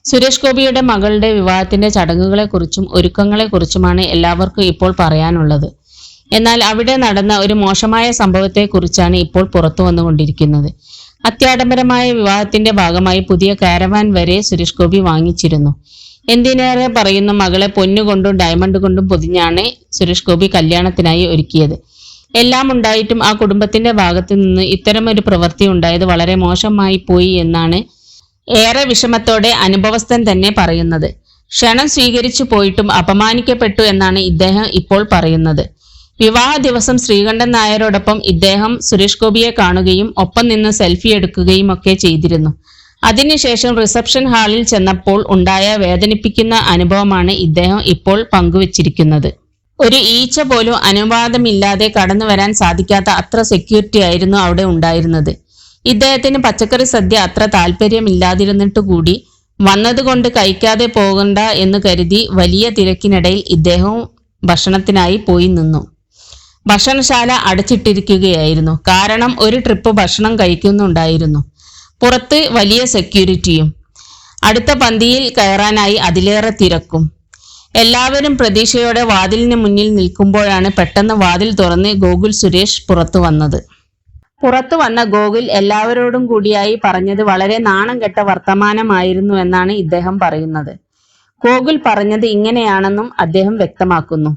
സുരേഷ് ഗോപിയുടെ മകളുടെ വിവാഹത്തിന്റെ ചടങ്ങുകളെക്കുറിച്ചും ഒരുക്കങ്ങളെക്കുറിച്ചുമാണ് എല്ലാവർക്കും ഇപ്പോൾ പറയാനുള്ളത്. എന്നാൽ അവിടെ നടന്ന ഒരു മോശമായ സംഭവത്തെക്കുറിച്ചാണ് ഇപ്പോൾ പുറത്തു വന്നുകൊണ്ടിരിക്കുന്നത്. അത്യാഡംബരമായ വിവാഹത്തിന്റെ ഭാഗമായി പുതിയ കാരവാൻ വരെ സുരേഷ് ഗോപി വാങ്ങിച്ചിരുന്നു. എന്തിനേറെ പറയുന്നു, മകളെ പൊന്നുകൊണ്ടും ഡയമണ്ട് കൊണ്ടും പൊതിഞ്ഞാണ് സുരേഷ് ഗോപി കല്യാണത്തിനായി ഒരുക്കിയത്. എല്ലാം ഉണ്ടായിട്ടും ആ കുടുംബത്തിന്റെ ഭാഗത്തു നിന്ന് ഇത്തരമൊരു പ്രവൃത്തി ഉണ്ടായത് വളരെ മോശമായി പോയി എന്നാണ് ഏറെ വിഷമത്തോടെ അനുഭവസ്ഥൻ തന്നെ പറയുന്നത്. ക്ഷണം സ്വീകരിച്ചു പോയിട്ടും അപമാനിക്കപ്പെട്ടു എന്നാണ് ഇദ്ദേഹം ഇപ്പോൾ പറയുന്നത്. വിവാഹ ദിവസം ശ്രീകണ്ഠൻ നായരോടൊപ്പം ഇദ്ദേഹം സുരേഷ് ഗോപിയെ കാണുകയും ഒപ്പം നിന്ന് സെൽഫി എടുക്കുകയും ഒക്കെ ചെയ്തിരുന്നു. അതിനുശേഷം റിസപ്ഷൻ ഹാളിൽ ചെന്നപ്പോൾ ഉണ്ടായ വേദനിപ്പിക്കുന്ന അനുഭവമാണ് ഇദ്ദേഹം ഇപ്പോൾ പങ്കുവച്ചിരിക്കുന്നത്. ഒരു ഈച്ച പോലും അനുവാദമില്ലാതെ കടന്നു വരാൻ സാധിക്കാത്ത അത്ര സെക്യൂരിറ്റി ആയിരുന്നു അവിടെ ഉണ്ടായിരുന്നത്. ഇദ്ദേഹത്തിന് പച്ചക്കറി സദ്യ അത്ര താല്പര്യമില്ലാതിരുന്നിട്ട് കൂടി വന്നതുകൊണ്ട് കഴിക്കാതെ പോകണ്ട എന്ന് കരുതി വലിയ തിരക്കിനിടയിൽ ഇദ്ദേഹവും ഭക്ഷണത്തിനായി പോയി നിന്നു. ഭക്ഷണശാല അടച്ചിട്ടിരിക്കുകയായിരുന്നു. കാരണം ഒരു ട്രിപ്പ് ഭക്ഷണം കഴിക്കുന്നുണ്ടായിരുന്നു. പുറത്ത് വലിയ സെക്യൂരിറ്റിയും. അടുത്ത പന്തിയിൽ കയറാനായി അതിലേറെ തിരക്കും. എല്ലാവരും പ്രതീക്ഷയോടെ വാതിലിന് മുന്നിൽ നിൽക്കുമ്പോഴാണ് പെട്ടെന്ന് വാതിൽ തുറന്ന് ഗോകുൽ സുരേഷ് പുറത്തു വന്നത്. പുറത്തു വന്ന ഗോകുൽ എല്ലാവരോടും കൂടിയായി പറഞ്ഞത് വളരെ നാണം കെട്ട വർത്തമാനമായിരുന്നു എന്നാണ് ഇദ്ദേഹം പറയുന്നത്. ഗോകുൽ പറഞ്ഞത് ഇങ്ങനെയാണെന്നും അദ്ദേഹം വ്യക്തമാക്കുന്നു.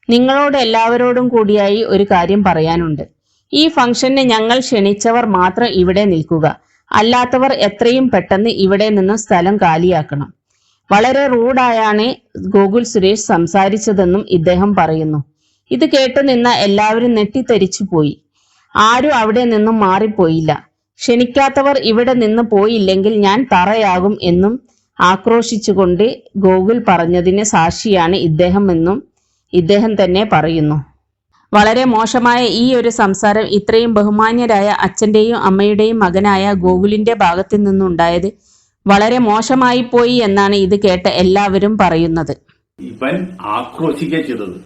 നിങ്ങളോട് എല്ലാവരോടും കൂടിയായി ഒരു കാര്യം പറയാനുണ്ട്. ഈ ഫംഗ്ഷന് ഞങ്ങൾ ക്ഷണിച്ചവർ മാത്രം ഇവിടെ നിൽക്കുക. അല്ലാത്തവർ എത്രയും പെട്ടെന്ന് ഇവിടെ നിന്ന് സ്ഥലം കാലിയാക്കണം. വളരെ റൂഡായാണ് ഗോകുൽ സുരേഷ് സംസാരിച്ചതെന്നും ഇദ്ദേഹം പറയുന്നു. ഇത് കേട്ടു നിന്ന എല്ലാവരും നെട്ടിത്തെറിച്ചു പോയി. ആരും അവിടെ നിന്നും മാറിപ്പോയില്ല. ക്ഷണിക്കാത്തവർ ഇവിടെ നിന്ന് പോയില്ലെങ്കിൽ ഞാൻ തറയാകും എന്നും ആക്രോശിച്ചുകൊണ്ട് ഗോകുൽ പറഞ്ഞതിന് സാക്ഷിയാണ് ഇദ്ദേഹം എന്നും ഇദ്ദേഹം തന്നെ പറയുന്നു. വളരെ മോശമായ ഈ ഒരു സംസാരം ഇത്രയും ബഹുമാന്യരായ അച്ഛന്റെയും അമ്മയുടെയും മകനായ ഗോകുലിന്റെ ഭാഗത്തു നിന്നുണ്ടായത് വളരെ മോശമായി പോയി എന്നാണ് ഇത് കേട്ട എല്ലാവരും പറയുന്നത്. ഇവൻ ആക്രോശിക്കുക ചെയ്തത്.